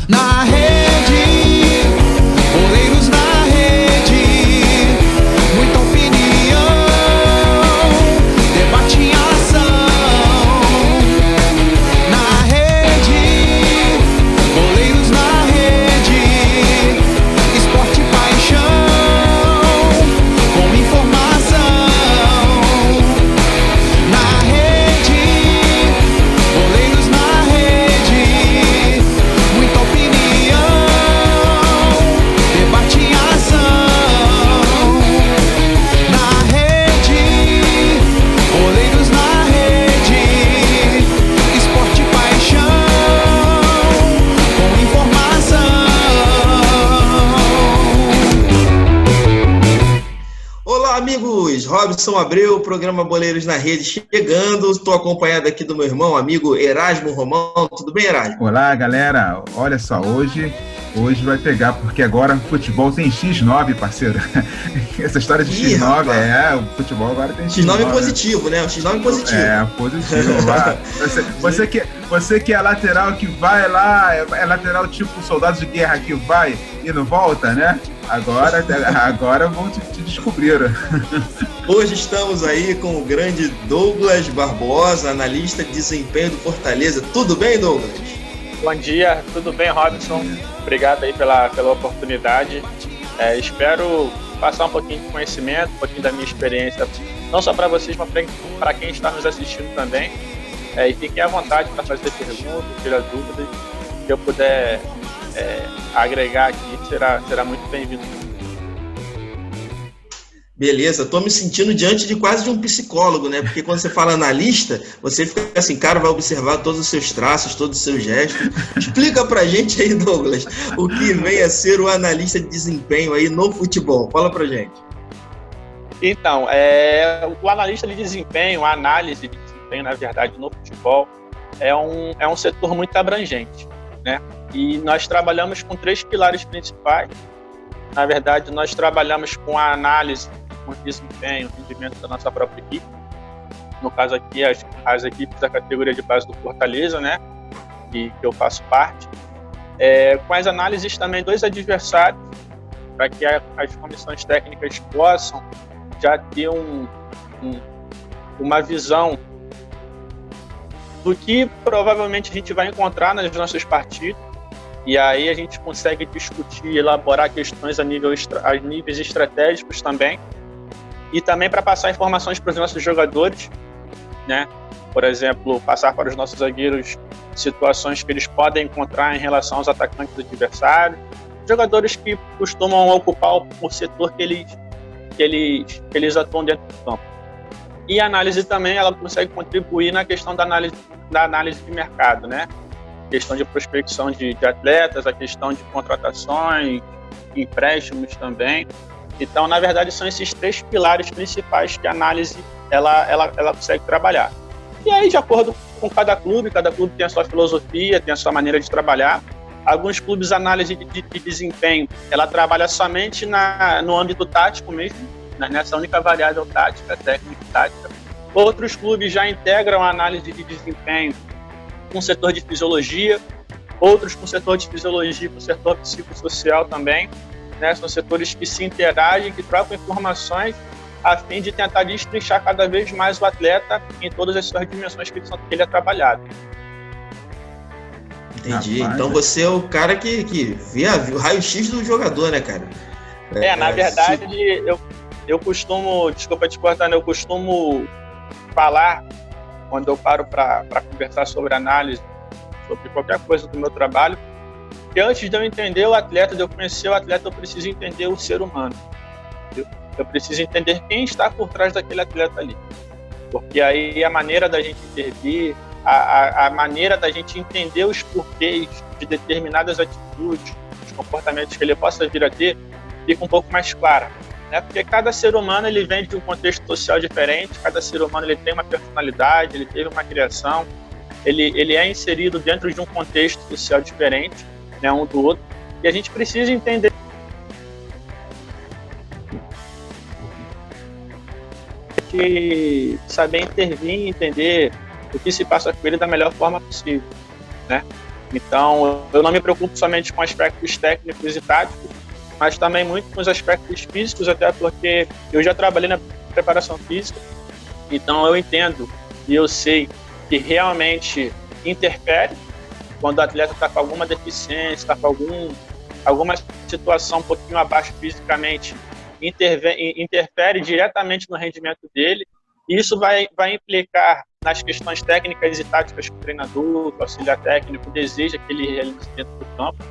Na rede, goleiros na rede, muita opinião, debate em ação. Na rede, goleiros na rede, esporte e paixão, com informação. Na rede, goleiros na rede, muita opinião, debate em ação. Na rede, goleiros na rede, esporte e paixão, com informação. Olá, amigos! Robson Abreu, programa Boleiros na Rede chegando. Estou acompanhado aqui do meu irmão, amigo Erasmo Romão. Tudo bem, Erasmo? Olá, galera. Olha só, hoje vai pegar, porque agora futebol tem X9, parceiro. Essa história de Ih, X9, rapaz. O futebol agora tem X9. X9 é positivo, né? O X9 é positivo. É, positivo. Lá. Você que é lateral que vai lá, é lateral tipo soldado de guerra que vai e não volta, né? Agora vão te descobrir. Hoje estamos aí com o grande Douglas Barbosa, analista de desempenho do Fortaleza. Tudo bem, Douglas? Bom dia, tudo bem, Robson? Obrigado aí pela oportunidade. Espero passar um pouquinho de conhecimento, um pouquinho da minha experiência, não só para vocês, mas para quem está nos assistindo também. E fiquem à vontade para fazer perguntas, tirar dúvidas. Se eu puder agregar aqui, será muito bem-vindo. Beleza, tô me sentindo diante de quase de um psicólogo, né? Porque quando você fala analista, você fica assim, cara, vai observar todos os seus traços, todos os seus gestos. Explica pra gente aí, Douglas, o que vem a ser o analista de desempenho aí no futebol. Fala pra gente. Então, o analista de desempenho, a análise de desempenho, na verdade, no futebol, é um setor muito abrangente, né? E nós trabalhamos com 3 pilares principais. Na verdade, nós trabalhamos com a análise, com o desempenho, o rendimento da nossa própria equipe. No caso aqui, as equipes da categoria de base do Fortaleza, né? Que eu faço parte. Com as análises também dos adversários, para que as comissões técnicas possam já ter uma visão do que provavelmente a gente vai encontrar nas nossas partidas. E aí a gente consegue discutir, elaborar questões a níveis estratégicos também. E também para passar informações para os nossos jogadores, né? Por exemplo, passar para os nossos zagueiros situações que eles podem encontrar em relação aos atacantes adversários. Jogadores que costumam ocupar o setor que eles atuam dentro do campo. E a análise também, ela consegue contribuir na questão da análise de mercado, né? Questão de prospecção de atletas, a questão de contratações, empréstimos também. Então, na verdade, são esses 3 pilares principais que a análise ela consegue trabalhar. E aí, de acordo com cada clube tem a sua filosofia, tem a sua maneira de trabalhar. Alguns clubes, a análise de desempenho, ela trabalha somente no âmbito tático mesmo, nessa única variável tática, técnica e tática. Outros clubes já integram a análise de desempenho com o setor de fisiologia, outros com o setor de fisiologia, com o setor psicossocial também, né? São setores que se interagem, que trocam informações a fim de tentar destrinchar cada vez mais o atleta em todas as suas dimensões que ele é trabalhado. Entendi. Então você é o cara que vê o raio-x do jogador, né, cara? Na verdade, eu costumo, desculpa te cortar, eu costumo falar, quando eu paro para conversar sobre análise, sobre qualquer coisa do meu trabalho, que antes de eu entender o atleta, de eu conhecer o atleta, eu preciso entender o ser humano. Eu preciso entender quem está por trás daquele atleta ali. Porque aí a maneira da gente intervir, a maneira da gente entender os porquês de determinadas atitudes, os comportamentos que ele possa vir a ter, fica um pouco mais clara. Né? Porque cada ser humano ele vem de um contexto social diferente, cada ser humano ele tem uma personalidade, ele teve uma criação, ele é inserido dentro de um contexto social diferente, né, um do outro, e a gente precisa entender que saber intervir e entender o que se passa com ele da melhor forma possível, né? Então, eu não me preocupo somente com aspectos técnicos e táticos, mas também muito com os aspectos físicos, até porque eu já trabalhei na preparação física, então eu entendo e eu sei que realmente interfere quando o atleta está com alguma deficiência, está com alguma situação um pouquinho abaixo fisicamente, interfere diretamente no rendimento dele, e isso vai implicar nas questões técnicas e táticas que o treinador, o auxiliar técnico deseja que ele realize dentro do campo.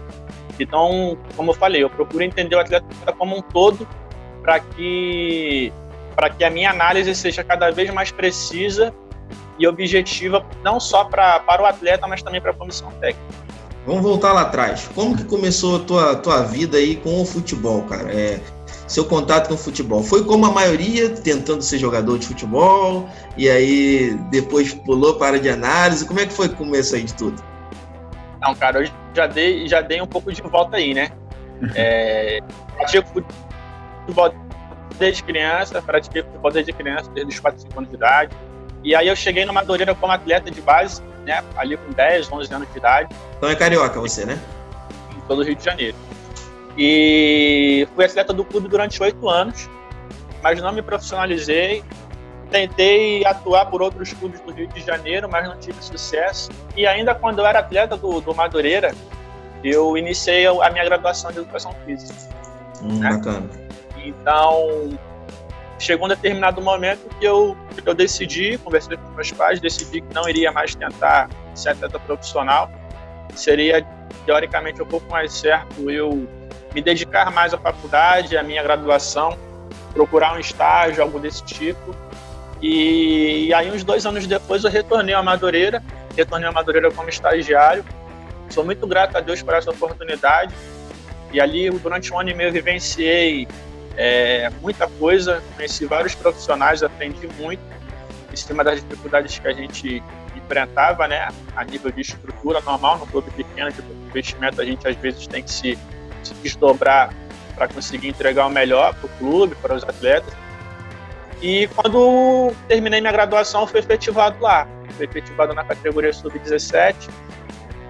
Então, como eu falei, eu procuro entender o atleta como um todo para que a minha análise seja cada vez mais precisa e objetiva, não só para o atleta, mas também para a comissão técnica. Vamos voltar lá atrás. Como que começou a tua vida aí com o futebol, cara? Seu contato com o futebol? Foi como a maioria, tentando ser jogador de futebol, e aí depois pulou para a área de análise. Como é que foi o começo aí de tudo? Não, cara, eu já dei um pouco de volta aí, né? Pratiquei futebol desde criança, desde os 4, 5 anos de idade. E aí eu cheguei no Madureira como atleta de base, né? Ali com 10, 11 anos de idade. Então é carioca você, né? Em todo o Rio de Janeiro. E fui atleta do clube durante 8 anos, mas não me profissionalizei. Tentei atuar por outros clubes do Rio de Janeiro, mas não tive sucesso. E ainda quando eu era atleta do Madureira, eu iniciei a minha graduação de Educação Física. Né? Bacana. Então, chegou um determinado momento que eu decidi, conversei com meus pais, decidi que não iria mais tentar ser atleta profissional. Seria, teoricamente, um pouco mais certo eu me dedicar mais à faculdade, à minha graduação, procurar um estágio, algo desse tipo. E aí, uns 2 anos depois, eu retornei à Madureira como estagiário. Sou muito grato a Deus por essa oportunidade. E ali, durante 1 ano e meio, eu vivenciei muita coisa, conheci vários profissionais, aprendi muito em cima das dificuldades que a gente enfrentava, né, a nível de estrutura normal, no clube pequeno, de investimento, a gente às vezes tem que se desdobrar para conseguir entregar o melhor para o clube, para os atletas. E quando terminei minha graduação, fui efetivado lá. Fui efetivado na categoria sub-17,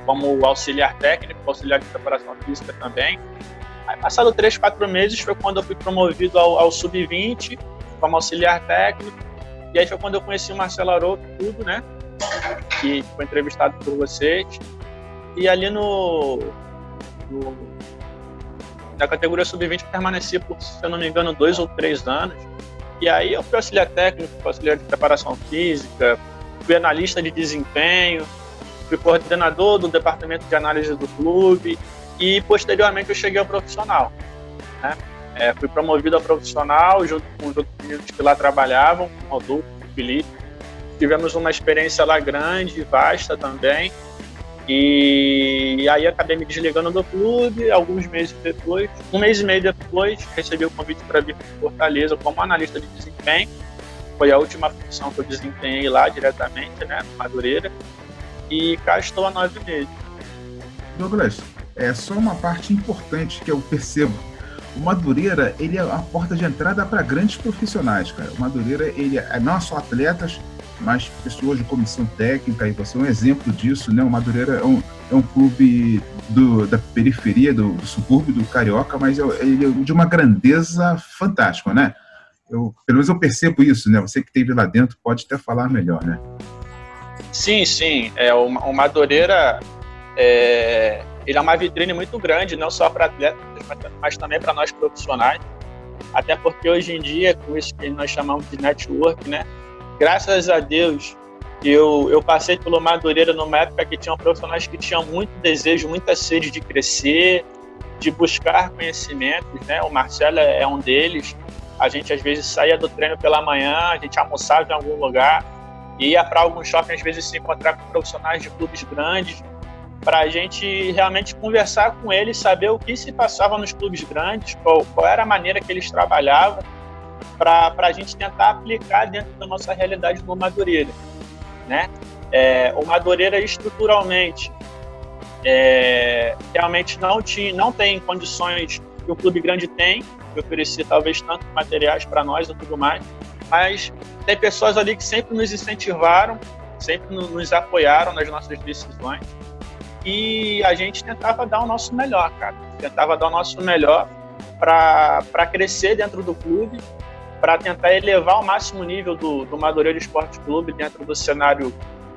como auxiliar técnico, auxiliar de preparação física também. Aí, passado 3, 4 meses, foi quando eu fui promovido ao sub-20, como auxiliar técnico. E aí foi quando eu conheci o Marcelo Arouca, tudo, né? Que foi entrevistado por vocês. E ali na categoria sub-20 eu permaneci por, se eu não me engano, 2 ou 3 anos. E aí eu fui auxiliar técnico, fui auxiliar de preparação física, fui analista de desempenho, fui coordenador do departamento de análise do clube e posteriormente eu cheguei ao profissional, né? Fui promovido a profissional junto com os outros meninos que lá trabalhavam, o Rodolfo, o Felipe. Tivemos uma experiência lá grande, vasta também. E aí acabei me desligando do clube. Alguns meses depois, 1 mês e meio depois, recebi o convite para vir para Fortaleza como analista de desempenho. Foi a última função que eu desempenhei lá diretamente, né, no Madureira. E cá estou há 9 meses. Douglas, é só uma parte importante que eu percebo. O Madureira, ele é a porta de entrada para grandes profissionais, cara. O Madureira, ele é não só atletas, mas pessoas de comissão técnica, e você é um exemplo disso, né? O Madureira é um clube da periferia, do subúrbio do Carioca, mas ele é de uma grandeza fantástica, né? Pelo menos eu percebo isso, né? Você que esteve lá dentro pode até falar melhor, né? Sim. O Madureira ele é uma vitrine muito grande, não só para atletas, mas também para nós profissionais. Até porque hoje em dia, com isso que nós chamamos de network, né? Graças a Deus, eu passei pelo Madureira numa época que tinham profissionais que tinham muito desejo, muita sede de crescer, de buscar conhecimentos, né? O Marcelo é um deles. A gente, às vezes, saía do treino pela manhã, a gente almoçava em algum lugar, ia para algum shopping, às vezes, se encontrar com profissionais de clubes grandes, para a gente realmente conversar com eles, saber o que se passava nos clubes grandes, qual era a maneira que eles trabalhavam, para a gente tentar aplicar dentro da nossa realidade no Madureira, né? O Madureira estruturalmente realmente não tem condições que o clube grande tem, de oferecer talvez tantos materiais para nós e tudo mais, mas tem pessoas ali que sempre nos incentivaram, sempre nos apoiaram nas nossas decisões, e a gente tentava dar o nosso melhor, cara. Tentava dar o nosso melhor para crescer dentro do clube, para tentar elevar ao máximo nível do Madureira Esporte Clube dentro do cenário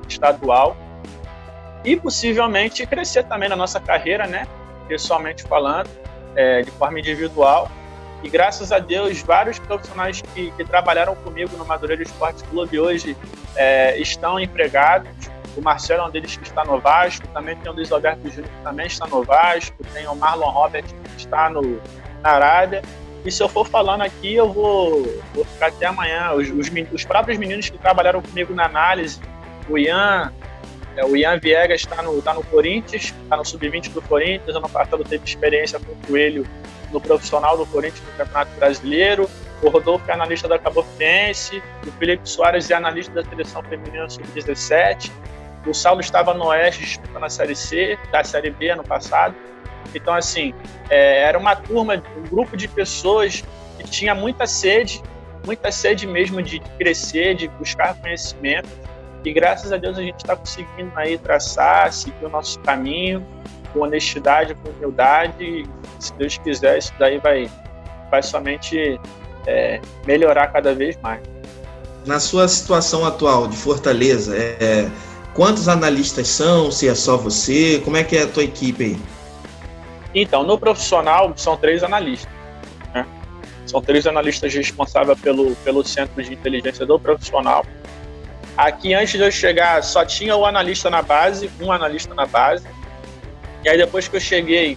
estadual e possivelmente crescer também na nossa carreira, né? Pessoalmente falando, de forma individual. E graças a Deus, vários profissionais que trabalharam comigo no Madureira Esporte Clube hoje estão empregados. O Marcelo é um deles que está no Vasco, também tem o Luiz Alberto Júnior que também está no Vasco, tem o Marlon Robert que está na Arábia. E se eu for falando aqui, eu vou ficar até amanhã. Os próprios meninos que trabalharam comigo na análise, o Ian Viegas está no Corinthians, está no Sub-20 do Corinthians. Ano passado teve experiência com o Coelho no profissional do Corinthians no Campeonato Brasileiro. O Rodolfo é analista da Cabo Friense. O Felipe Soares é analista da Seleção Feminina Sub-17. O Saulo estava no Oeste disputando a Série C, da Série B ano passado. Então, assim, era uma turma, um grupo de pessoas que tinha muita sede mesmo de crescer, de buscar conhecimento. E graças a Deus a gente está conseguindo aí traçar, seguir o nosso caminho, com honestidade, com humildade. E, se Deus quiser, isso daí vai somente melhorar cada vez mais. Na sua situação atual de Fortaleza, quantos analistas são? Se é só você? Como é que é a tua equipe aí? Então, no profissional, são 3 analistas. Né? São 3 analistas responsáveis pelo centro de inteligência do profissional. Aqui, antes de eu chegar, só tinha um analista na base. E aí, depois que eu cheguei,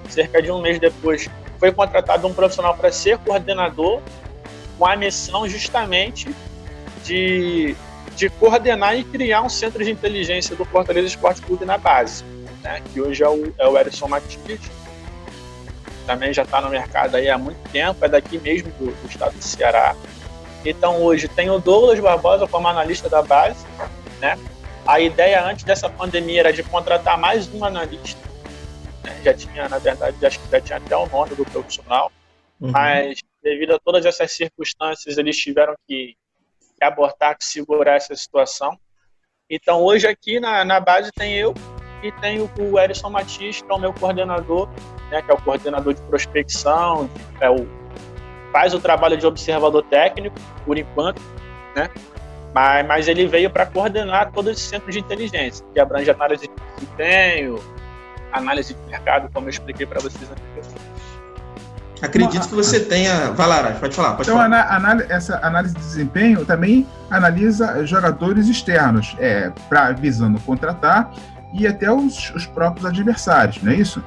cerca de um mês depois, foi contratado um profissional para ser coordenador, com a missão justamente de coordenar e criar um centro de inteligência do Fortaleza Esporte Clube na base, né? Que hoje é o Erison Matias, também já está no mercado aí há muito tempo, é daqui mesmo do estado do Ceará. Então hoje tem o Douglas Barbosa como analista da base, né? A ideia antes dessa pandemia era de contratar mais um analista, né? Já tinha, na verdade, acho que já tinha até o nome do profissional, mas devido a todas essas circunstâncias eles tiveram que abortar, que segurar essa situação. Então hoje aqui na base tem eu e tem o Erison Matias, que é o meu coordenador, né, que é o coordenador de prospecção, faz o trabalho de observador técnico, por enquanto, né? Mas ele veio para coordenar todo esse centro de inteligência, que abrange análise de desempenho, análise de mercado, como eu expliquei para vocês anteriormente. Acredito que você tenha... Vai lá, pode falar. Essa análise de desempenho também analisa jogadores externos, visando contratar e até os próprios adversários, não é isso?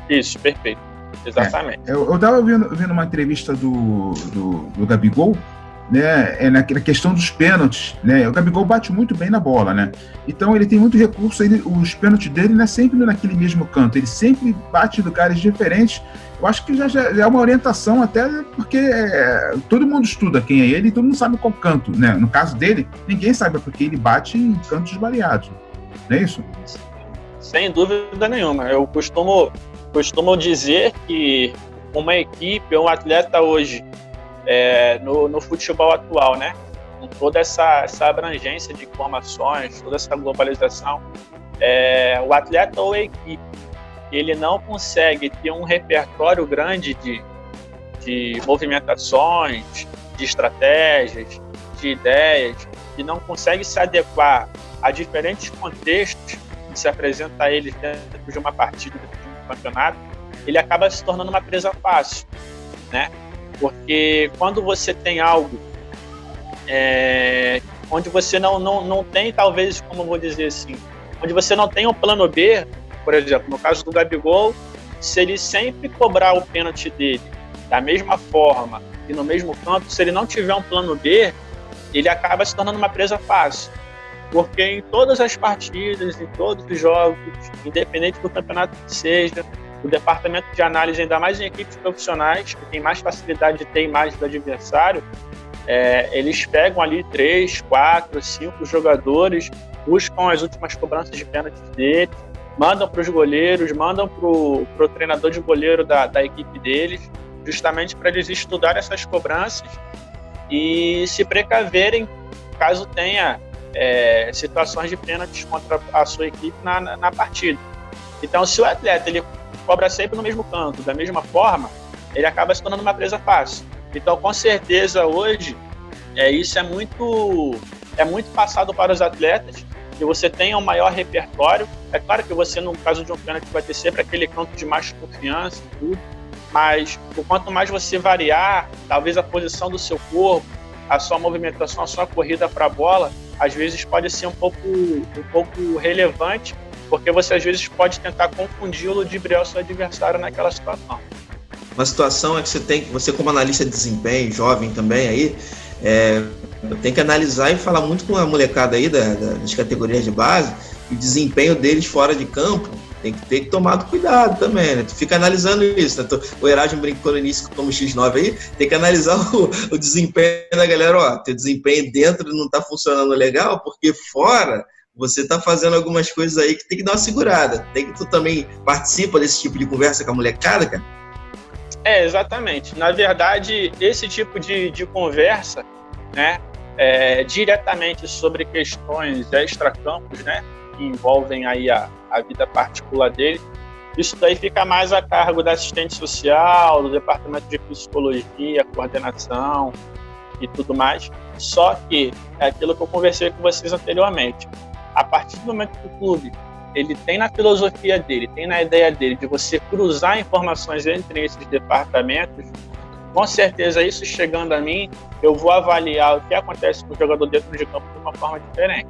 Isso, perfeito. Exatamente. Eu estava ouvindo uma entrevista do Gabigol, né, na questão dos pênaltis, né? O Gabigol bate muito bem na bola, né? Então ele tem muito recurso, os pênaltis dele não é sempre naquele mesmo canto, ele sempre bate em lugares diferentes. Eu acho que já é uma orientação, até porque todo mundo estuda quem é ele e todo mundo sabe qual canto, né? No caso dele, ninguém sabe, porque ele bate em cantos variados, não é isso? Sem dúvida nenhuma. Eu costumo dizer que uma equipe, um atleta hoje, no futebol atual, né? Com toda essa abrangência de informações, toda essa globalização, o atleta ou a equipe, ele não consegue ter um repertório grande de movimentações, de estratégias, de ideias, e não consegue se adequar a diferentes contextos que se apresenta a ele dentro de uma partida, dentro de um campeonato, ele acaba se tornando uma presa fácil, né? Porque quando você tem algo onde você não tem, talvez, como eu vou dizer assim, onde você não tem um plano B, por exemplo, no caso do Gabigol, se ele sempre cobrar o pênalti dele da mesma forma e no mesmo campo, se ele não tiver um plano B, ele acaba se tornando uma presa fácil. Porque em todas as partidas, em todos os jogos, independente do campeonato que seja, o departamento de análise, ainda mais em equipes profissionais, que tem mais facilidade de ter imagem do adversário, eles pegam ali 3, 4, 5 jogadores buscam as últimas cobranças de pênaltis deles, mandam para os goleiros, mandam para o treinador de goleiro da equipe deles, justamente para eles estudarem essas cobranças e se precaverem caso tenha situações de pênaltis contra a sua equipe na partida. Então, se o atleta ele cobra sempre no mesmo canto, da mesma forma, ele acaba se tornando uma presa fácil. Então, com certeza, hoje, isso é muito passado para os atletas, que você tenha um maior repertório. É claro que você, no caso de um pênalti, vai ter sempre aquele canto de mais confiança e tudo, mas o quanto mais você variar, talvez a posição do seu corpo, a sua movimentação, a sua corrida para a bola, às vezes pode ser um pouco relevante, porque você às vezes pode tentar confundir ou ludibriar o seu adversário naquela situação. Uma situação é que você como analista de desempenho, jovem também aí, tem que analisar e falar muito com a molecada aí das categorias de base, e o desempenho deles fora de campo tem que ter tomado cuidado também, né? Tu fica analisando isso, né? O Erasmo brincou no início como X9 aí, tem que analisar o desempenho da galera, teu desempenho dentro não tá funcionando legal, porque fora você tá fazendo algumas coisas aí que tem que dar uma segurada. Tu também participa desse tipo de conversa com a molecada, cara? Exatamente. Na verdade, esse tipo de conversa, né, diretamente sobre questões extracampos, né, que envolvem aí a vida particular dele, isso daí fica mais a cargo da assistente social, do departamento de psicologia, coordenação e tudo mais. Só que é aquilo que eu conversei com vocês anteriormente. A partir do momento que o clube ele tem na filosofia dele, tem na ideia dele de você cruzar informações entre esses departamentos, com certeza isso chegando a mim, eu vou avaliar o que acontece com o jogador dentro de campo de uma forma diferente.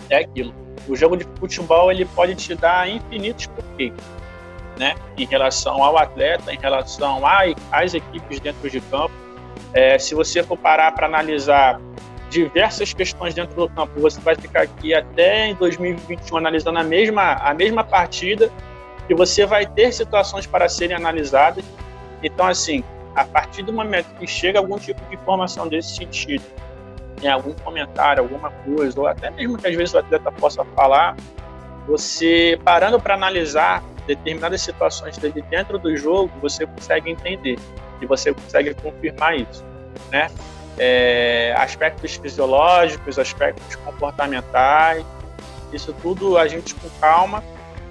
É aquilo. O jogo de futebol ele pode te dar infinitos porquês, né? Em relação ao atleta, em relação às equipes dentro de campo. Se você for parar para analisar diversas questões dentro do campo, você vai ficar aqui até em 2021 analisando a mesma partida, e você vai ter situações para serem analisadas. Então, assim, a partir do momento que chega algum tipo de informação desse sentido, em algum comentário, alguma coisa, ou até mesmo que às vezes o atleta possa falar, você parando para analisar determinadas situações dele dentro do jogo, você consegue entender e você consegue confirmar isso, né? Aspectos fisiológicos, aspectos comportamentais, isso tudo a gente com calma,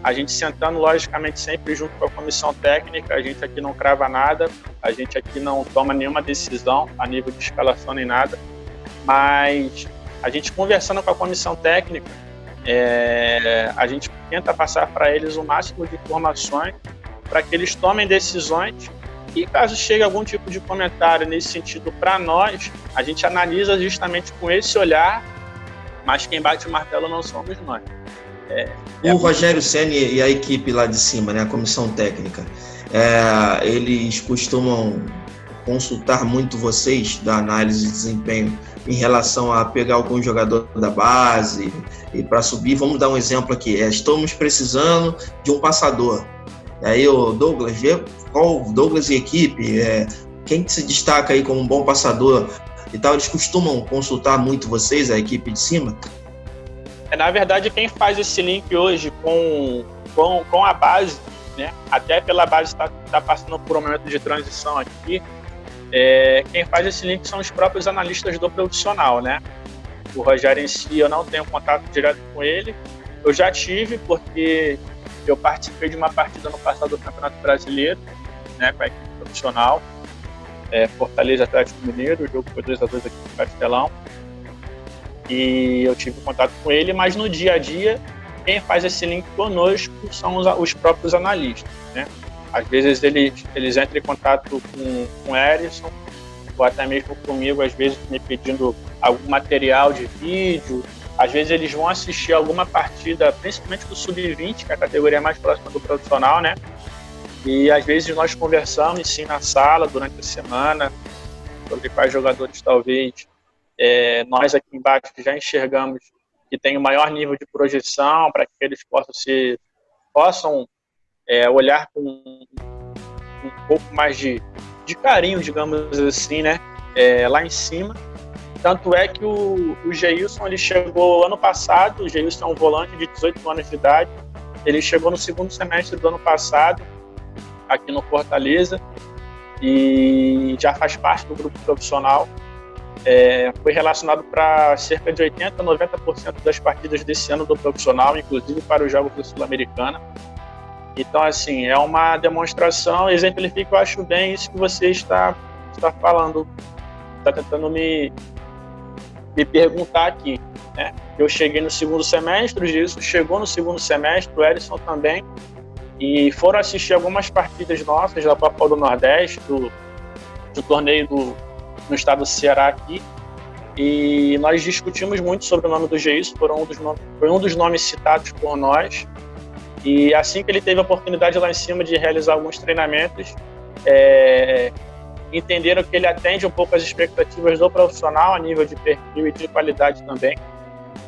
a gente sentando logicamente sempre junto com a comissão técnica, a gente aqui não crava nada, a gente aqui não toma nenhuma decisão a nível de escalação nem nada, mas a gente conversando com a comissão técnica, a gente tenta passar para eles o máximo de informações para que eles tomem decisões. E caso chegue algum tipo de comentário nesse sentido para nós, a gente analisa justamente com esse olhar, mas quem bate o martelo não somos nós. O Rogério Ceni e a equipe lá de cima, né, a comissão técnica, eles costumam consultar muito vocês da análise de desempenho em relação a pegar algum jogador da base e para subir. Vamos dar um exemplo aqui, estamos precisando de um passador. Aí o Douglas, vê qual Douglas e equipe, quem se destaca aí como um bom passador e tal, eles costumam consultar muito vocês, a equipe de cima? Na verdade, quem faz esse link hoje com a base, né, até pela base está passando por um momento de transição aqui, quem faz esse link são os próprios analistas do profissional, né? O Rogério em si, eu não tenho contato direto com ele, eu já tive, porque eu participei de uma partida no passado do Campeonato Brasileiro, né, com a equipe profissional, Fortaleza Atlético Mineiro, o jogo foi 2-2 aqui no Castelão, e eu tive contato com ele, mas no dia a dia, quem faz esse link conosco são os próprios analistas, né? Às vezes eles entram em contato com o Erison, ou até mesmo comigo, às vezes me pedindo algum material de vídeo. Às vezes eles vão assistir alguma partida, principalmente do Sub-20, que é a categoria mais próxima do profissional, né? E às vezes nós conversamos sim na sala durante a semana sobre quais jogadores talvez nós aqui embaixo já enxergamos que tem o maior nível de projeção para que eles possam olhar com um pouco mais de carinho, digamos assim, né? Lá em cima. Tanto é que o Geilson, ele chegou ano passado. O Geilson é um volante de 18 anos de idade. Ele chegou no segundo semestre do ano passado, aqui no Fortaleza, e já faz parte do grupo profissional. Foi relacionado para cerca de 80% a 90% das partidas desse ano do profissional, inclusive para os Jogos do Sul-Americana. Então, assim, é uma demonstração, exemplifica, eu acho bem isso que você está falando, está tentando me perguntar aqui, né? Eu cheguei no segundo semestre, o Gilson chegou no segundo semestre, o Erisson também, e foram assistir algumas partidas nossas da Copa do Nordeste, do torneio no estado do Ceará aqui, e nós discutimos muito sobre o nome do Gilson, foi um dos nomes citados por nós. E assim que ele teve a oportunidade lá em cima de realizar alguns treinamentos, entenderam que ele atende um pouco as expectativas do profissional a nível de perfil e de qualidade também,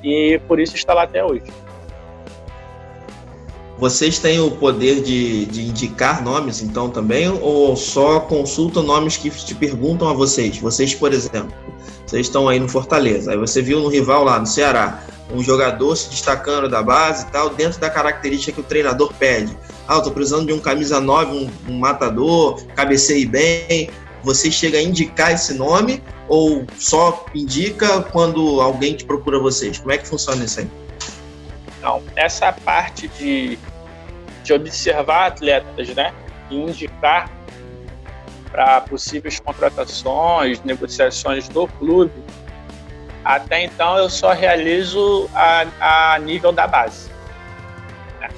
e por isso está lá até hoje. Vocês têm o poder de indicar nomes, então, também, ou só consultam nomes que te perguntam a vocês? Vocês, por exemplo, vocês estão aí no Fortaleza, aí você viu no rival lá, no Ceará, um jogador se destacando da base e tal, dentro da característica que o treinador pede. Eu tô precisando de um camisa 9, um matador, cabeceie bem. Você chega a indicar esse nome ou só indica quando alguém te procura vocês? Como é que funciona isso aí? Não, essa parte de observar atletas, né, e indicar para possíveis contratações, negociações do clube, até então eu só realizo a nível da base, né?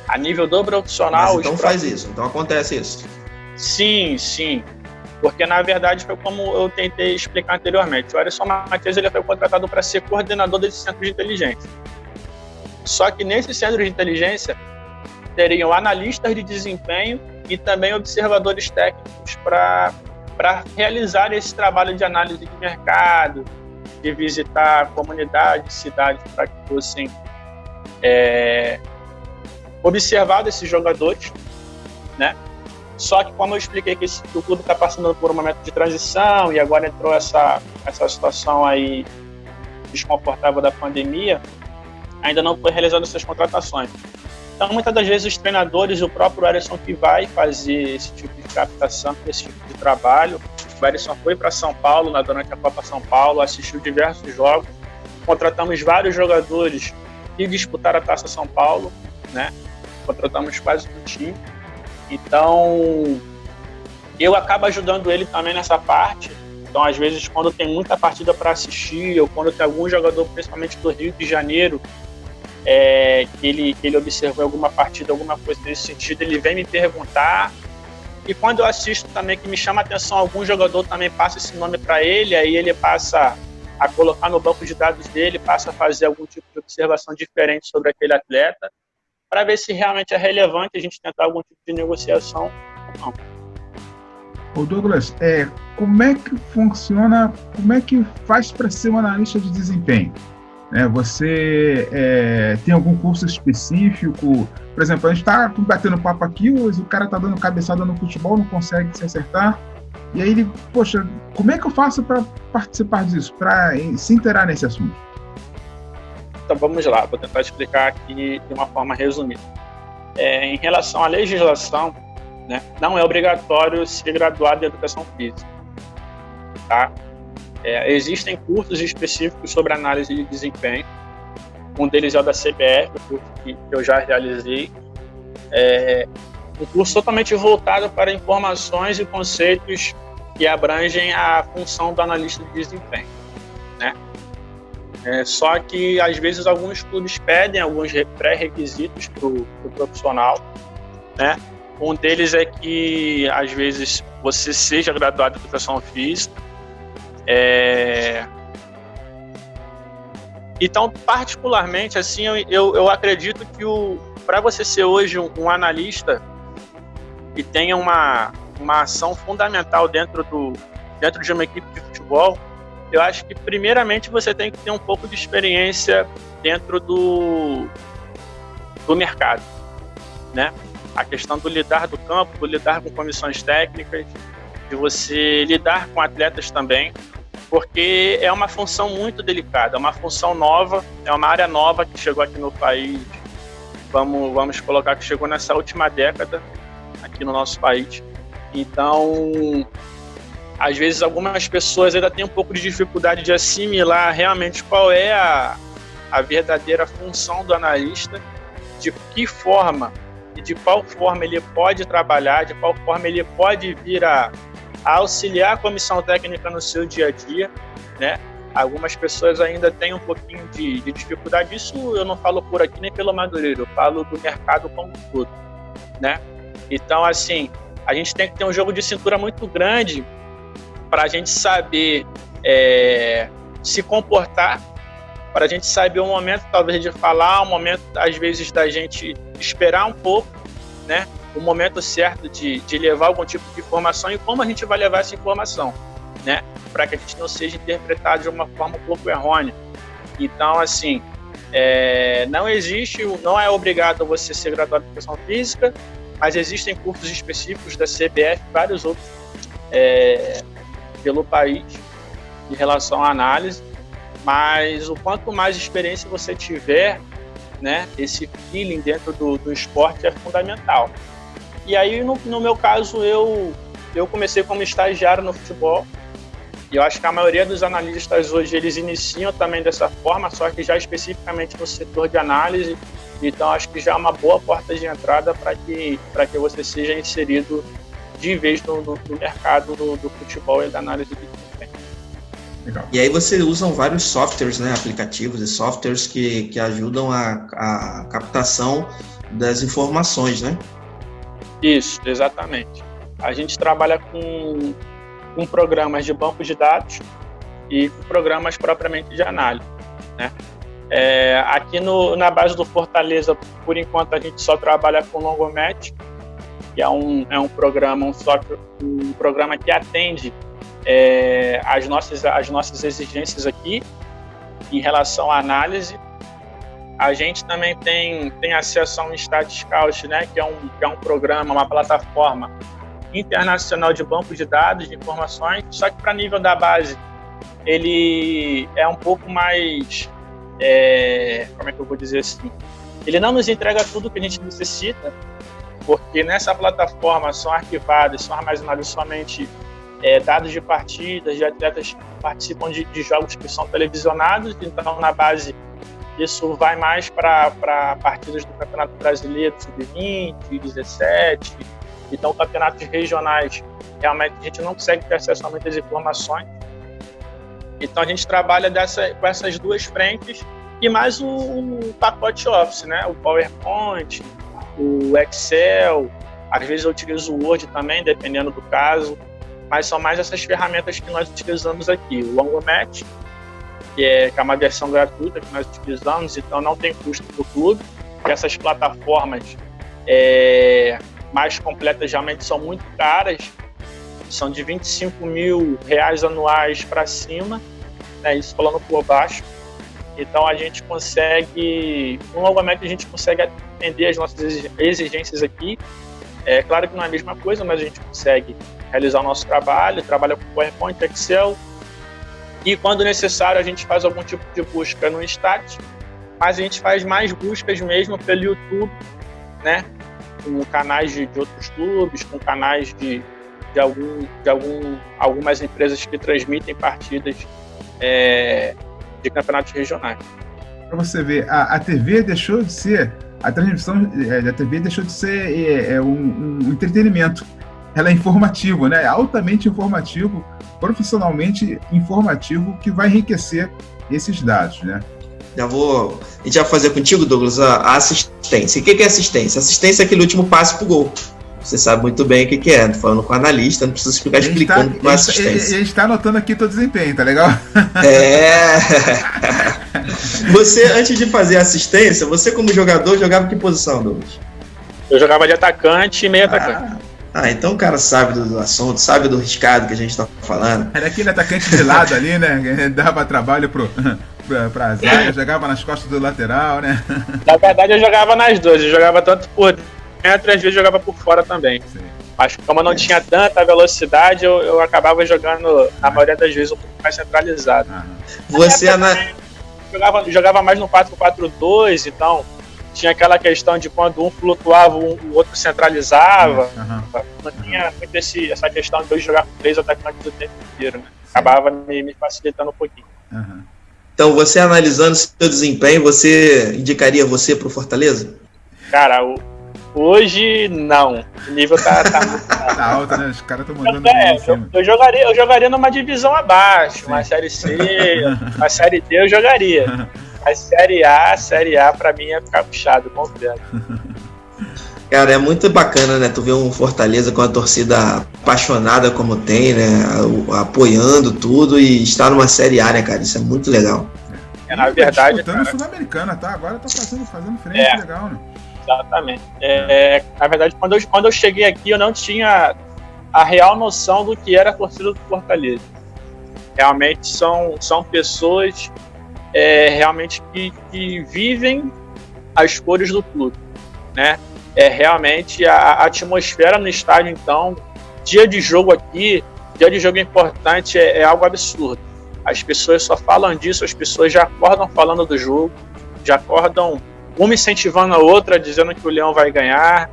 A nível do profissional... Mas então faz isso, então acontece isso. Sim, porque na verdade foi como eu tentei explicar anteriormente. O Erisson Matias, ele foi contratado para ser coordenador desse centro de inteligência. Só que nesse centro de inteligência teriam analistas de desempenho e também observadores técnicos para realizar esse trabalho de análise de mercado, de visitar comunidades, cidades, para que fossem observados esses jogadores, né? Só que, como eu expliquei que o clube está passando por um momento de transição e agora entrou essa situação aí desconfortável da pandemia, ainda não foi realizado essas contratações. Então, muitas das vezes, os treinadores e o próprio Erisson que vai fazer esse tipo de captação, esse tipo de trabalho. O Erisson foi para São Paulo durante a Copa São Paulo, assistiu diversos jogos, contratamos vários jogadores que disputaram a Taça São Paulo, né? Contratamos quase um time. Então, eu acabo ajudando ele também nessa parte. Então, às vezes, quando tem muita partida para assistir, ou quando tem algum jogador, principalmente do Rio de Janeiro, que ele observou alguma partida, alguma coisa nesse sentido, ele vem me perguntar. E quando eu assisto também, que me chama a atenção, algum jogador também passa esse nome para ele, aí ele passa a colocar no banco de dados dele, passa a fazer algum tipo de observação diferente sobre aquele atleta, para ver se realmente é relevante a gente tentar algum tipo de negociação ou não. Ô Douglas, como é que funciona, como é que faz para ser um analista de desempenho? Você tem algum curso específico? Por exemplo, a gente está batendo papo aqui, o cara está dando cabeçada no futebol, não consegue se acertar, e aí ele, poxa, como é que eu faço para participar disso, para se inteirar nesse assunto? Então vamos lá, vou tentar explicar aqui de uma forma resumida. Em relação à legislação, né, não é obrigatório se graduar de educação física, tá? Existem cursos específicos sobre análise de desempenho. Um deles é o da CBF, o curso que eu já realizei. Um curso totalmente voltado para informações e conceitos que abrangem a função do analista de desempenho, né? Só que, às vezes, alguns clubes pedem alguns pré-requisitos para o profissional, né? Um deles é que, às vezes, você seja graduado em educação física. Então, particularmente, assim, eu acredito que para você ser hoje um analista que tenha uma ação fundamental dentro de uma equipe de futebol, eu acho que, primeiramente, você tem que ter um pouco de experiência dentro do mercado, né? A questão do lidar do campo, do lidar com comissões técnicas, de você lidar com atletas também, porque é uma função muito delicada, é uma função nova, é uma área nova que chegou aqui no país, vamos colocar que chegou nessa última década aqui no nosso país. Então, às vezes algumas pessoas ainda têm um pouco de dificuldade de assimilar realmente qual é a verdadeira função do analista, de que forma e de qual forma ele pode trabalhar, de qual forma ele pode vir a auxiliar a comissão técnica no seu dia a dia, né? Algumas pessoas ainda têm um pouquinho de dificuldade. Isso eu não falo por aqui nem pelo Madureira, eu falo do mercado como um todo, né? Então, assim, a gente tem que ter um jogo de cintura muito grande para a gente saber se comportar, para a gente saber o momento, talvez, de falar, o momento, às vezes, da gente esperar um pouco, né? O momento certo de levar algum tipo de informação e como a gente vai levar essa informação, né? Para que a gente não seja interpretado de uma forma um pouco errônea. Então, assim, não é obrigado você ser graduado em Educação Física, mas existem cursos específicos da CBF, vários outros pelo país, em relação à análise. Mas o quanto mais experiência você tiver, né, esse feeling dentro do esporte é fundamental. E aí, no meu caso, eu comecei como estagiário no futebol, e eu acho que a maioria dos analistas hoje, eles iniciam também dessa forma, só que já especificamente no setor de análise. Então, acho que já é uma boa porta de entrada para que você seja inserido de vez no mercado do futebol e da análise de desempenho. Legal. E aí você usam vários softwares, né, aplicativos e softwares que ajudam a captação das informações, né? Isso, exatamente. A gente trabalha com programas de banco de dados e com programas propriamente de análise, né? Aqui na base do Fortaleza, por enquanto, a gente só trabalha com Longomet, que é um programa, um programa que atende as nossas exigências aqui em relação à análise. A gente também tem acesso a um StatScout, né, que é um programa, uma plataforma internacional de banco de dados, de informações, só que para nível da base ele é um pouco mais, como é que eu vou dizer assim, ele não nos entrega tudo que a gente necessita, porque nessa plataforma são armazenados somente dados de partidas, de atletas que participam de jogos que são televisionados. Então, na base, isso vai mais para partidas do Campeonato Brasileiro, Sub-20, 17. Então, campeonatos regionais, realmente, a gente não consegue ter acesso a muitas informações. Então, a gente trabalha com essas duas frentes e mais o pacote Office, né? O PowerPoint, o Excel, às vezes eu utilizo o Word também, dependendo do caso. Mas são mais essas ferramentas que nós utilizamos aqui. O Longomet, que é uma versão gratuita que nós utilizamos, então não tem custo para o clube. E essas plataformas mais completas realmente são muito caras, são de R$25 mil anuais para cima, né, isso falando por baixo. Então a gente consegue, no Longomet a gente consegue atender as nossas exigências aqui. É claro que não é a mesma coisa, mas a gente consegue realizar o nosso trabalho, trabalha com PowerPoint, Excel, e quando necessário a gente faz algum tipo de busca no Stat, mas a gente faz mais buscas mesmo pelo YouTube, né, com canais de outros clubes, com canais de algumas empresas que transmitem partidas de campeonatos regionais. Para você ver, a TV deixou de ser, a transmissão da TV deixou de ser um entretenimento. Ela é informativo, né? Altamente informativo, profissionalmente informativo, que vai enriquecer esses dados, né? A gente vai fazer contigo, Douglas, a assistência. O que é assistência? Assistência é aquele último passe pro gol. Você sabe muito bem o que é. Tô falando com o analista, não preciso ficar explicando com a assistência. A gente está anotando aqui teu desempenho, tá legal? Você, antes de fazer assistência, você como jogador, jogava em que posição, Douglas? Eu jogava de atacante e meio atacante. Então o cara sabe do assunto, sabe do riscado que a gente tá falando. Era aquele atacante de lado ali, né? Dava trabalho pra zaga, jogava nas costas do lateral, né? Na verdade, eu jogava nas duas. Eu jogava tanto por dentro e às vezes jogava por fora também. Sim. Mas como eu não tinha tanta velocidade, eu acabava jogando, na maioria das vezes, um pouco mais centralizado. Você Jogava mais no 4-4-2, então tinha aquela questão de quando um flutuava, o outro centralizava. Não tinha muito essa questão de eu jogar com 3 atacantes o tempo inteiro, né? Acabava me facilitando um pouquinho. Então, você analisando seu desempenho, você indicaria você pro Fortaleza? Cara, hoje não. O nível tá muito Tá alto, né? Os caras estão mandando eu jogaria numa divisão abaixo, uma Série C, uma Série D eu jogaria. A Série A pra mim é ficar puxado, completo. Cara, é muito bacana, né? Tu ver um Fortaleza com a torcida apaixonada como tem, né? Apoiando tudo e estar numa Série A, né, cara? Isso é muito legal. Na verdade, disputando Sul-Americana, tá? Agora tá fazendo frente legal, né? Exatamente. Na verdade, quando eu cheguei aqui, eu não tinha a real noção do que era a torcida do Fortaleza. Realmente são pessoas realmente que vivem as cores do clube, né? Realmente a atmosfera no estádio, então, dia de jogo aqui, dia de jogo importante, é algo absurdo. As pessoas só falam disso, as pessoas já acordam falando do jogo, já acordam uma incentivando a outra, dizendo que o Leão vai ganhar.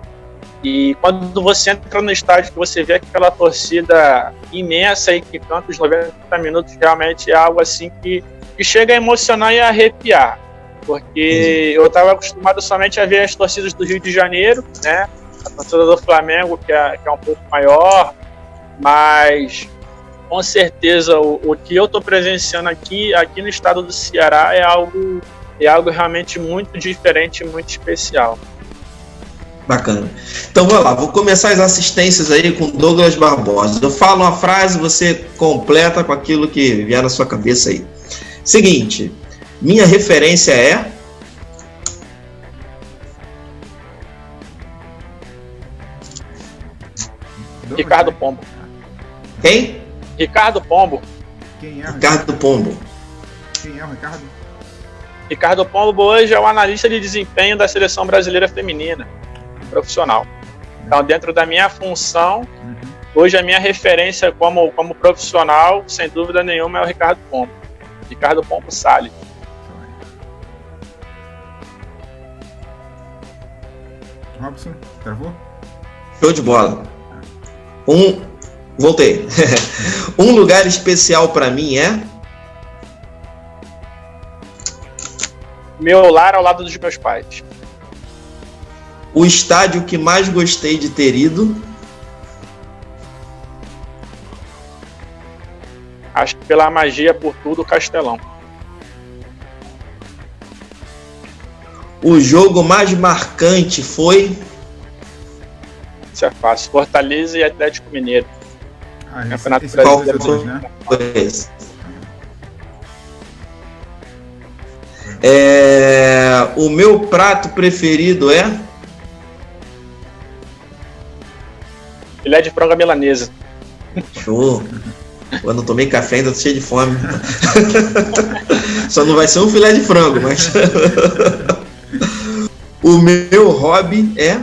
E quando você entra no estádio, que você vê aquela torcida imensa e que canta os 90 minutos, realmente é algo assim que chega a emocionar e a arrepiar. Porque eu estava acostumado somente a ver as torcidas do Rio de Janeiro, né? A torcida do Flamengo, que é um pouco maior, mas com certeza o que eu estou presenciando aqui no estado do Ceará é algo realmente muito diferente, muito especial. Bacana. Então vamos lá, vou começar as assistências aí com Douglas Barbosa. Eu falo uma frase, você completa com aquilo que vier na sua cabeça aí. Seguinte, minha referência é... Ricardo Pombo. Quem? Ricardo Pombo. Quem é? Ricardo Pombo. Quem é o Ricardo? Ricardo Pombo hoje é o analista de desempenho da Seleção Brasileira Feminina, profissional. Então, dentro da minha função, hoje a minha referência como profissional, sem dúvida nenhuma, é o Ricardo Pombo. Ricardo Pombo Salles. Robson, travou? Show de bola. Voltei. Um lugar especial para mim é... Meu lar ao lado dos meus pais. O estádio que mais gostei de ter ido... Acho que pela magia, por tudo, Castelão. O jogo mais marcante foi... Isso é fácil. Fortaleza e Atlético Mineiro. Campeonato Brasileiro, né? O meu prato preferido é... Filé de frango à milanesa. Show. Eu não tomei café, ainda tô cheio de fome. Só não vai ser um filé de frango, mas... O meu hobby é...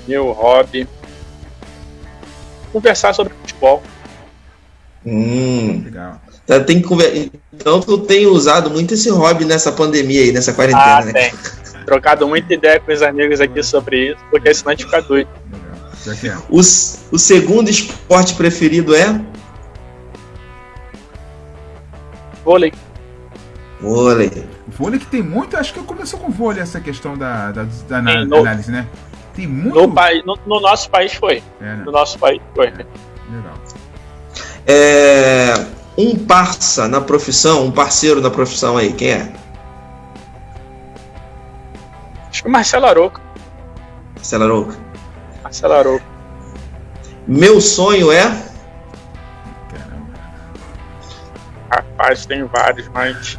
Meu hobby... Conversar sobre futebol. Legal. Então tu tem usado muito esse hobby nessa pandemia aí, nessa quarentena, né? Tem. Trocado muita ideia com os amigos aqui sobre isso, porque senão a gente fica doido. O segundo esporte preferido é? Vôlei. Vôlei que tem muito, acho que começou com vôlei essa questão da análise, né? Tem muito. No nosso país foi. Né? No nosso país foi. Legal. Um parça na profissão, um parceiro na profissão aí, quem é? Acho que o Marcelo Arouca. Marcelo Arouca. Meu sonho é? Caramba. Rapaz, tem vários, mas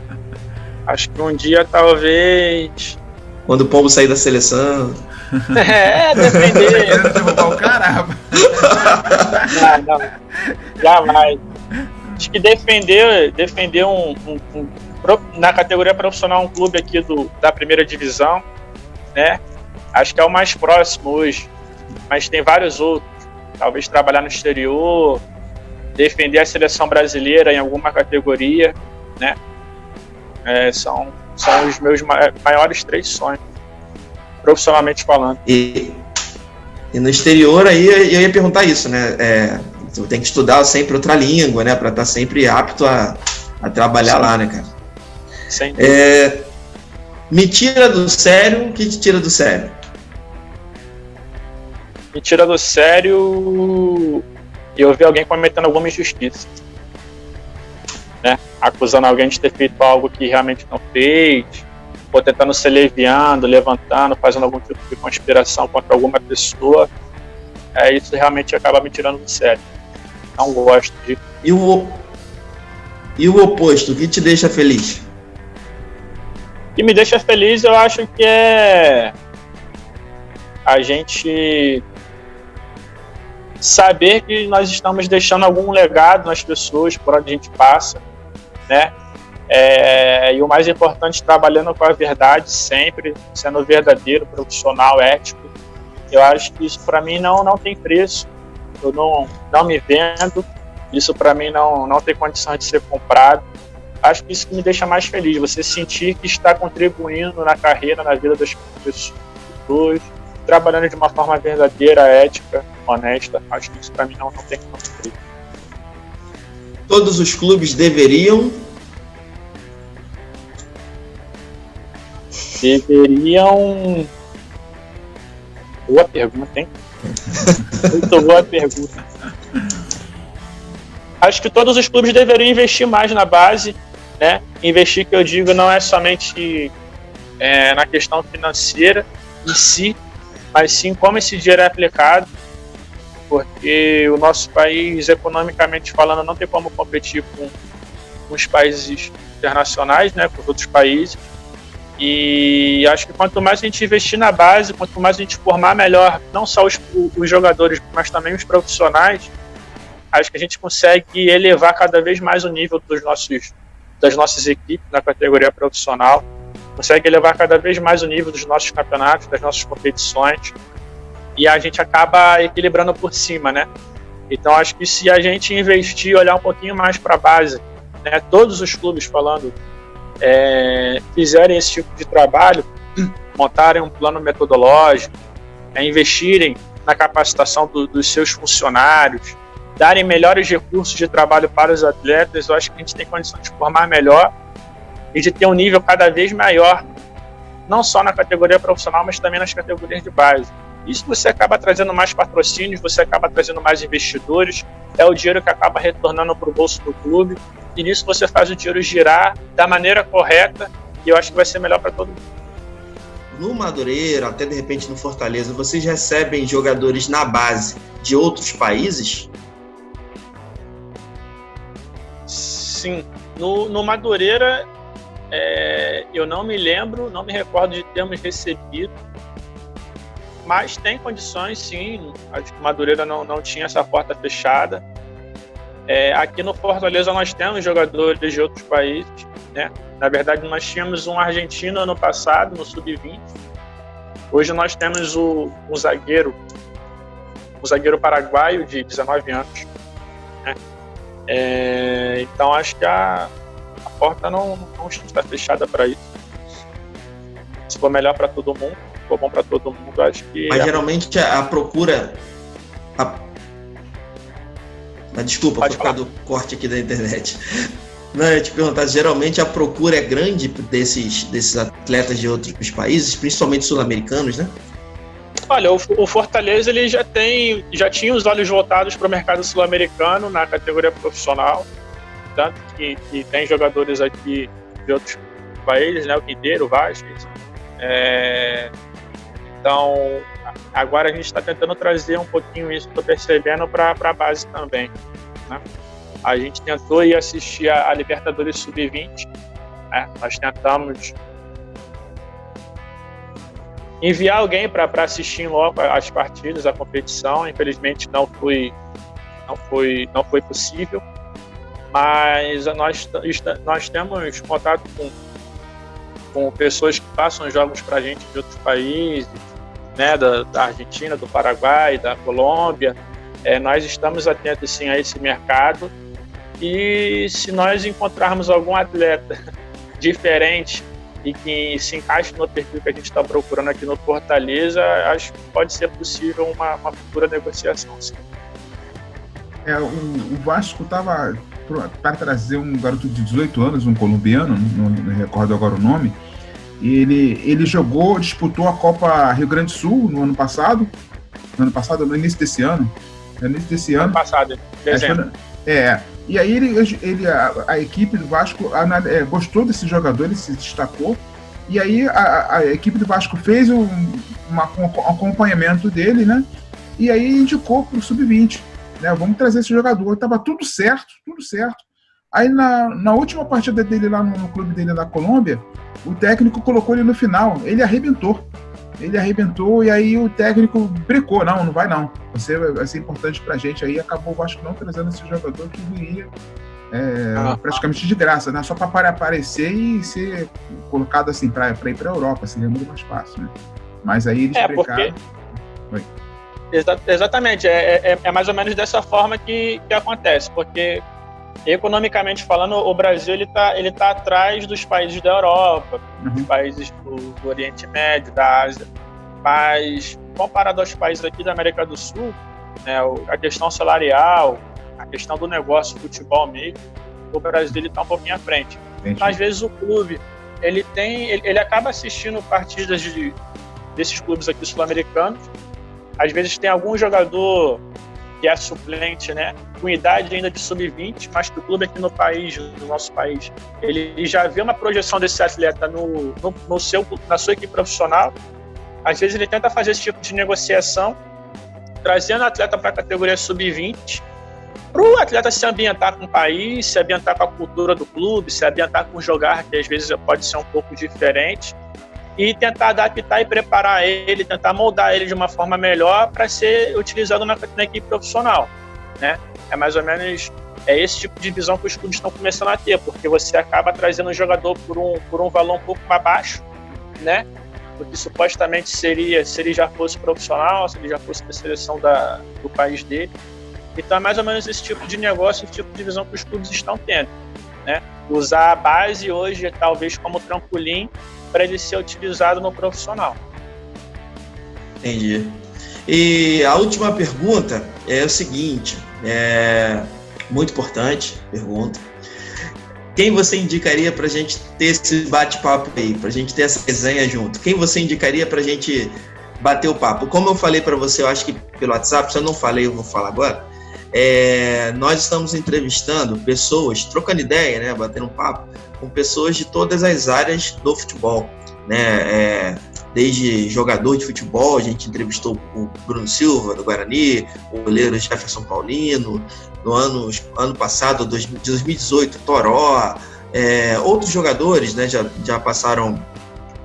acho que um dia talvez... Quando o Pombo sair da seleção. Defender. Querendo derrubar o cara. Não. Jamais. Acho que defender na categoria profissional um clube aqui da primeira divisão, né? Acho que é o mais próximo hoje, mas tem vários outros. Talvez trabalhar no exterior, defender a seleção brasileira em alguma categoria, né? São os meus maiores 3 sonhos, profissionalmente falando. E no exterior, aí eu ia perguntar isso, né? Tu tem que estudar sempre outra língua, né? Para estar sempre apto a trabalhar lá, né, cara? Sim. Me tira do sério, o que te tira do sério? Me tira do sério eu ver alguém cometendo alguma injustiça, né? Acusando alguém de ter feito algo que realmente não fez, ou tentando se leviando, levantando, fazendo algum tipo de conspiração contra alguma pessoa. Isso realmente acaba me tirando do sério. Não gosto de... E o oposto, o que te deixa feliz? O que me deixa feliz, eu acho que é a gente saber que nós estamos deixando algum legado nas pessoas por onde a gente passa, né? E o mais importante, trabalhando com a verdade sempre, sendo verdadeiro, profissional, ético. Eu acho que isso para mim não tem preço. Eu não me vendo. Isso para mim não tem condição de ser comprado. Acho que isso que me deixa mais feliz, você sentir que está contribuindo na carreira, na vida das pessoas, trabalhando de uma forma verdadeira, ética, honesta. Acho que isso para mim não tem preço. Todos os clubes deveriam Boa pergunta, hein? Muito boa pergunta. Acho que todos os clubes deveriam investir mais na base, né? Investir, que eu digo, não é somente na questão financeira em si, mas sim como esse dinheiro é aplicado, porque o nosso país, economicamente falando, não tem como competir com os países internacionais, né? Com os outros países. E acho que quanto mais a gente investir na base, quanto mais a gente formar melhor, não só os jogadores, mas também os profissionais, acho que a gente consegue elevar cada vez mais o nível das nossas equipes na categoria profissional, consegue elevar cada vez mais o nível dos nossos campeonatos, das nossas competições, e a gente acaba equilibrando por cima, né? Então acho que se a gente investir, olhar um pouquinho mais para a base, né, todos os clubes falando, fizerem esse tipo de trabalho, montarem um plano metodológico, investirem na capacitação dos seus funcionários, darem melhores recursos de trabalho para os atletas, eu acho que a gente tem condição de formar melhor e de ter um nível cada vez maior, não só na categoria profissional, mas também nas categorias de base. Isso você acaba trazendo mais patrocínios, você acaba trazendo mais investidores, é o dinheiro que acaba retornando para o bolso do clube, e nisso você faz o dinheiro girar da maneira correta, e eu acho que vai ser melhor para todo mundo. No Madureira, até de repente no Fortaleza, vocês recebem jogadores na base de outros países? Sim, no Madureira eu não me recordo de termos recebido, mas tem condições, sim. Acho que o Madureira não tinha essa porta fechada. Aqui no Fortaleza nós temos jogadores de outros países, né? Na verdade, nós tínhamos um argentino ano passado, no Sub-20. Hoje nós temos um zagueiro paraguaio de 19 anos, né? Então acho que a porta não está fechada para isso. Se for melhor para todo mundo, se for bom para todo mundo, acho que... Mas geralmente a procura... Mas desculpa, por causa do corte aqui da internet. Não, eu ia te perguntar, geralmente a procura é grande desses atletas de outros países, principalmente sul-americanos, né? Olha, o Fortaleza ele já tinha os olhos voltados para o mercado sul-americano na categoria profissional, tanto que tem jogadores aqui de outros países, né? O Quinteiro, o Vasquez. Então, agora a gente está tentando trazer um pouquinho isso, estou percebendo, para a base também, né? A gente tentou ir assistir a Libertadores Sub-20, né? Nós tentamos enviar alguém para assistir logo as partidas, a competição. Infelizmente não foi possível, mas nós temos contato com pessoas que passam jogos para a gente de outros países, né, da Argentina, do Paraguai, da Colômbia. Nós estamos atentos sim a esse mercado, e se nós encontrarmos algum atleta diferente e que se encaixe no perfil que a gente está procurando aqui no Fortaleza, acho que pode ser possível uma futura negociação, sim. O Vasco estava para trazer um garoto de 18 anos, um colombiano, não recordo agora o nome. Ele disputou a Copa Rio Grande do Sul no no início desse ano. Ano passado, dezembro. E aí a equipe do Vasco gostou desse jogador, ele se destacou, e aí a equipe do Vasco fez um acompanhamento dele, né? E aí indicou para o Sub-20, né? Vamos trazer esse jogador. Estava tudo certo. Aí na última partida dele lá no clube dele na Colômbia, o técnico colocou ele no final, ele arrebentou, e aí o técnico brecou, não vai não, você vai ser importante pra gente. Aí acabou o Vasco não trazendo esse jogador que viria praticamente de graça, né? Só para aparecer e ser colocado assim para ir para a Europa, seria muito mais fácil, né? Mas aí eles brecaram. Exatamente, é mais ou menos dessa forma que acontece, porque economicamente falando, o Brasil ele tá atrás dos países da Europa, dos países do Oriente Médio, da Ásia, mas comparado aos países aqui da América do Sul, né, a questão salarial, a questão do negócio, futebol mesmo, o Brasil está um pouquinho à frente. Então, às vezes o clube ele acaba assistindo partidas desses clubes aqui sul-americanos, às vezes tem algum jogador que é suplente, né, com idade ainda de sub-20, mas que o clube aqui no nosso país, ele já vê uma projeção desse atleta na sua equipe profissional. Às vezes ele tenta fazer esse tipo de negociação, trazendo o atleta para a categoria sub-20, para o atleta se ambientar com o país, se ambientar com a cultura do clube, se ambientar com o jogar, que às vezes pode ser um pouco diferente, e tentar adaptar e preparar ele, tentar moldar ele de uma forma melhor para ser utilizado na equipe profissional, né? É mais ou menos esse tipo de visão que os clubes estão começando a ter, porque você acaba trazendo o jogador por um valor um pouco mais baixo, né? Do que supostamente seria se ele já fosse profissional, se ele já fosse da seleção do país dele. Então é mais ou menos esse tipo de negócio, esse tipo de visão que os clubes estão tendo, né? Usar a base hoje talvez como trampolim para ele ser utilizado no profissional. Entendi. E a última pergunta é o seguinte, muito importante pergunta. Quem você indicaria para a gente ter esse bate-papo aí, para a gente ter essa resenha junto? Quem você indicaria para a gente bater o papo? Como eu falei para você, eu acho que pelo WhatsApp, se eu não falei, eu vou falar agora. Nós estamos entrevistando pessoas, trocando ideia, né, batendo um papo, com pessoas de todas as áreas do futebol, né? Desde jogador de futebol, a gente entrevistou o Bruno Silva, do Guarani, o goleiro Jefferson Paulino, no ano passado, 2018, Toró, outros jogadores, né, já passaram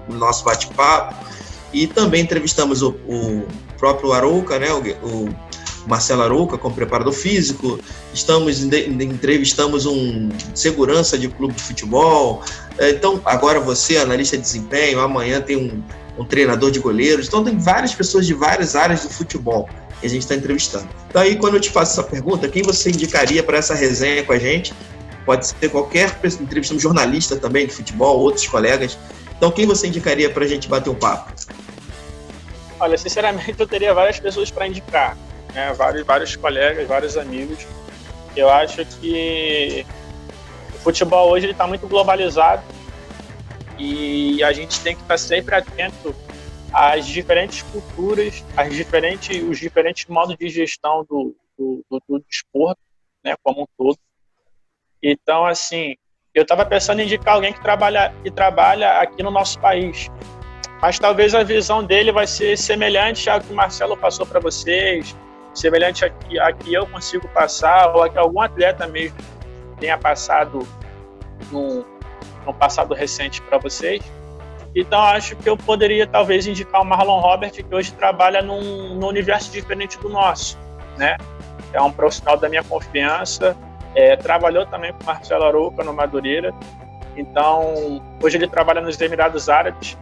no nosso bate-papo, e também entrevistamos o próprio Arouca, né, o Marcelo Arouca, como preparador físico, entrevistamos um segurança de clube de futebol, então agora você, analista de desempenho, amanhã tem um treinador de goleiros, então tem várias pessoas de várias áreas do futebol que a gente está entrevistando. Então aí quando eu te faço essa pergunta, quem você indicaria para essa resenha com a gente? Pode ser qualquer pessoa, entrevistamos jornalista também de futebol, outros colegas, então quem você indicaria para a gente bater um papo? Olha, sinceramente eu teria várias pessoas para indicar, né? Vários colegas, vários amigos. Eu acho que o futebol hoje está muito globalizado e a gente tem que estar sempre atento às diferentes culturas, os diferentes modos de gestão do desporto, né, como um todo. Então, assim, eu estava pensando em indicar alguém que trabalha aqui no nosso país, mas talvez a visão dele vai ser semelhante ao que o Marcelo passou para vocês, semelhante a que eu consigo passar, ou a que algum atleta mesmo tenha passado no passado recente para vocês. Então acho que eu poderia talvez indicar o Marlon Robert, que hoje trabalha num universo diferente do nosso, né? É um profissional da minha confiança, trabalhou também com o Marcelo Arouca no Madureira, então hoje ele trabalha nos Emirados Árabes,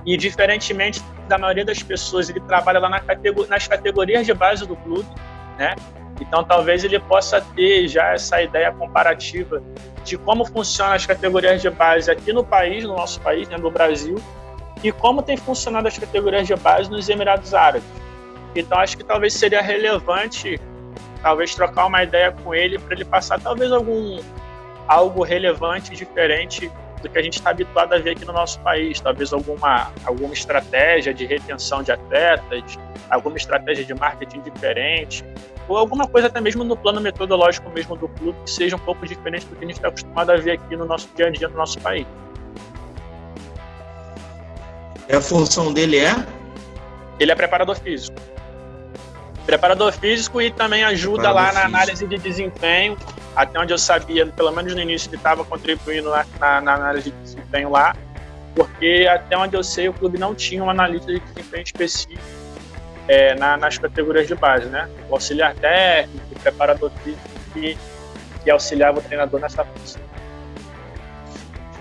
e diferentemente da maioria das pessoas, ele trabalha lá nas categorias de base do clube, né? Então talvez ele possa ter já essa ideia comparativa de como funcionam as categorias de base aqui no país, no nosso país, né, no Brasil, e como tem funcionado as categorias de base nos Emirados Árabes. Então acho que talvez seria relevante talvez trocar uma ideia com ele para ele passar talvez algo relevante, diferente do que a gente está habituado a ver aqui no nosso país, talvez alguma estratégia de retenção de atletas, alguma estratégia de marketing diferente, ou alguma coisa até mesmo no plano metodológico mesmo do clube que seja um pouco diferente do que a gente está acostumado a ver aqui no nosso dia a dia no nosso país. A função dele é? Ele é preparador físico. Preparador físico e também ajuda lá na análise de desempenho. Até onde eu sabia, pelo menos no início, ele estava contribuindo na análise de desempenho lá, porque até onde eu sei, o clube não tinha um analista de desempenho específico nas categorias de base, né? O auxiliar técnico, o preparador físico que auxiliava o treinador nessa função.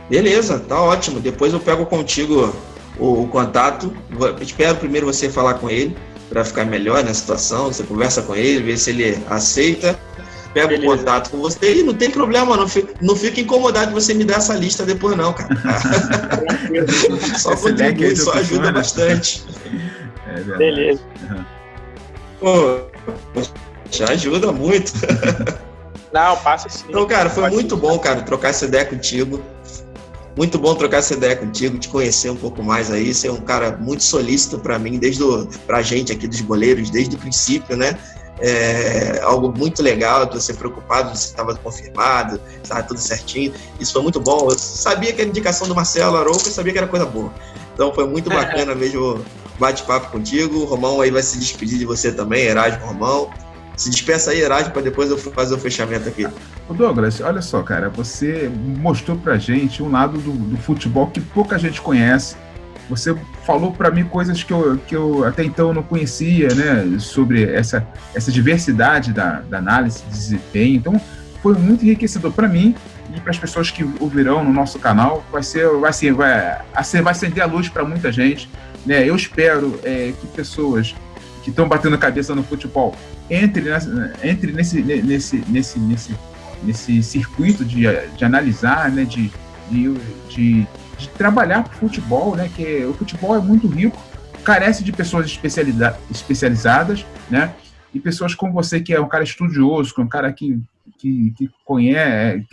Beleza, tá ótimo. Depois eu pego contigo o contato. Espero primeiro você falar com ele para ficar melhor na situação. Você conversa com ele, vê se ele aceita. Pega o contato com você e não tem problema, não fica incomodado de você me dar essa lista depois não, cara. Só contribui, só ajuda bastante. Beleza. Pô, já ajuda muito. Não, passa sim. Então, cara, foi muito bom, cara, trocar essa ideia contigo. Muito bom trocar essa ideia contigo, te conhecer um pouco mais aí. Você é um cara muito solícito para mim, pra gente aqui dos goleiros, desde o princípio, né? Algo muito legal, de você preocupado, você estava confirmado, estava tudo certinho. Isso foi muito bom. Eu sabia que a indicação do Marcelo Arouca, eu sabia que era coisa boa. Então foi muito bacana mesmo bate-papo contigo. O Romão aí vai se despedir de você também, Erasmo Romão. Se despeça aí, Erasmo, para depois eu fazer o fechamento aqui. O Douglas, olha só, cara, você mostrou pra gente um lado do futebol que pouca gente conhece. Você falou para mim coisas que eu até então não conhecia, né, sobre essa diversidade da análise de desempenho. Então, foi muito enriquecedor para mim e para as pessoas que ouvirão no nosso canal. Vai acender a luz para muita gente, né? Eu espero que pessoas que estão batendo cabeça no futebol entrem nesse circuito de analisar, né, de trabalhar com o futebol, né? Que o futebol é muito rico, carece de pessoas especializadas, né? E pessoas como você, que é um cara estudioso, que é um cara que conhece,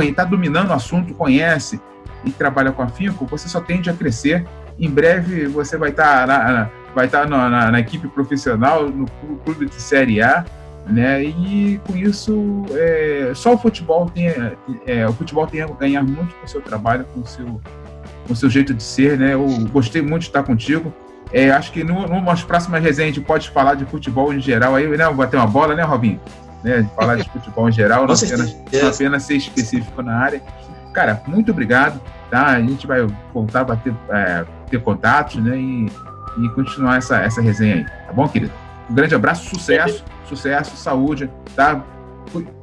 está dominando o assunto, conhece e trabalha com afinco, você só tende a crescer. Em breve você vai estar na equipe profissional, no clube de Série A, né? E com isso só o futebol tem a ganhar muito com o seu trabalho, com o seu jeito de ser, né? Eu gostei muito de estar contigo. Acho que numas próximas resenhas a gente pode falar de futebol em geral aí, né? Bater uma bola, né, Robinho? Né? Falar de futebol em geral, não apenas ser específico na área. Cara, muito obrigado, tá? A gente vai voltar a ter contatos, né? E continuar essa resenha aí, tá bom, querido? Um grande abraço, sucesso, saúde, tá?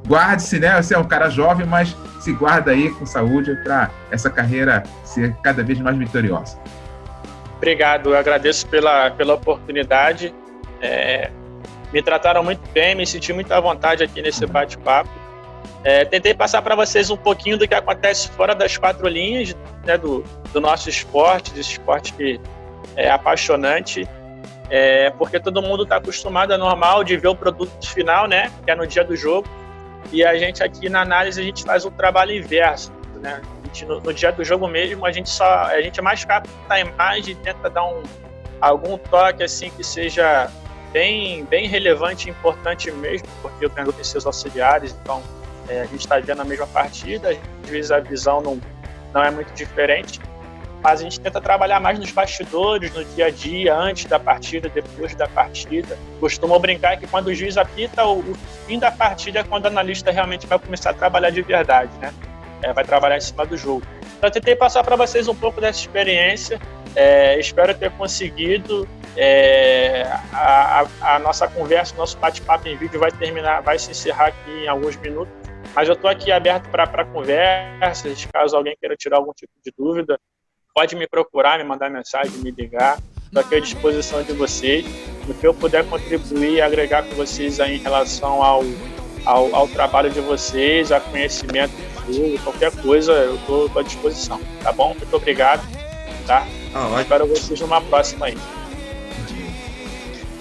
Guarde-se, né? Você é um cara jovem, mas se guarda aí com saúde para essa carreira ser cada vez mais vitoriosa. Obrigado, eu agradeço pela oportunidade. Me trataram muito bem, me senti muito à vontade aqui nesse bate-papo. Tentei passar para vocês um pouquinho do que acontece fora das quatro linhas, né, do nosso esporte, desse esporte que é apaixonante, porque todo mundo está acostumado, é normal, de ver o produto final, né, que é no dia do jogo, e a gente aqui na análise a gente faz o trabalho inverso, né? No dia do jogo mesmo a gente mais capta a imagem e tenta dar algum toque assim que seja bem relevante e importante mesmo, porque o treinador tem seus auxiliares, então a gente está vendo a mesma partida, às vezes a visão não é muito diferente, mas a gente tenta trabalhar mais nos bastidores, no dia a dia, antes da partida, depois da partida. Costumo brincar que quando o juiz apita, o fim da partida é quando o analista realmente vai começar a trabalhar de verdade, né? Vai trabalhar em cima do jogo. Então, eu tentei passar para vocês um pouco dessa experiência, espero ter conseguido. A nossa conversa, o nosso bate-papo em vídeo vai se encerrar aqui em alguns minutos, mas eu estou aqui aberto para conversas, caso alguém queira tirar algum tipo de dúvida pode me procurar, me mandar mensagem, me ligar. Estou aqui à disposição de vocês. No que eu puder contribuir e agregar com vocês aí em relação ao trabalho de vocês, a conhecimento do jogo, qualquer coisa, eu estou à disposição, tá bom? Muito obrigado, tá? Espero vocês numa próxima aí.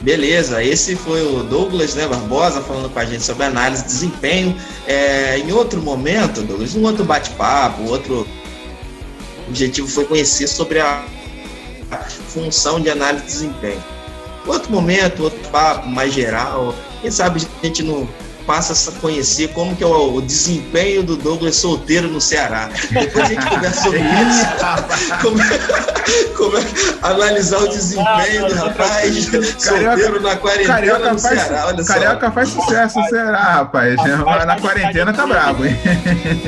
Beleza, esse foi o Douglas, né, Barbosa, falando com a gente sobre análise de desempenho. Em outro momento, Douglas, um outro bate-papo, outro objetivo foi conhecer sobre a função de análise de desempenho. Outro momento, outro papo mais geral, quem sabe a gente não passa a conhecer como que é o desempenho do Douglas solteiro no Ceará. Depois a gente conversa sobre isso, como analisar o desempenho do rapaz solteiro na quarentena no Ceará. Olha só. Carioca faz sucesso no Ceará, rapaz. Na quarentena tá brabo, hein?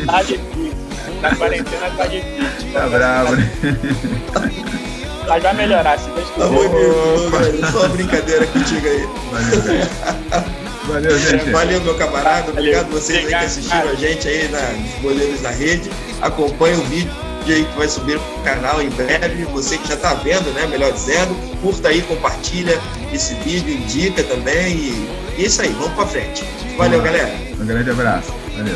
Tá difícil. Na quarentena tá difícil. Tá brabo, né? Mas vai melhorar, se Deus quiser. Tá bom, Douglas, só uma brincadeira contigo aí. Valeu, gente. Valeu, meu camarada. Obrigado vocês aí que assistiram a gente aí nos Boleiros da Rede. Acompanhe o vídeo aí que vai subir no canal em breve. Você que já está vendo, né? Melhor dizendo, curta aí, compartilha esse vídeo, indica também. E é isso aí, vamos pra frente. Valeu, galera. Um grande abraço. Valeu.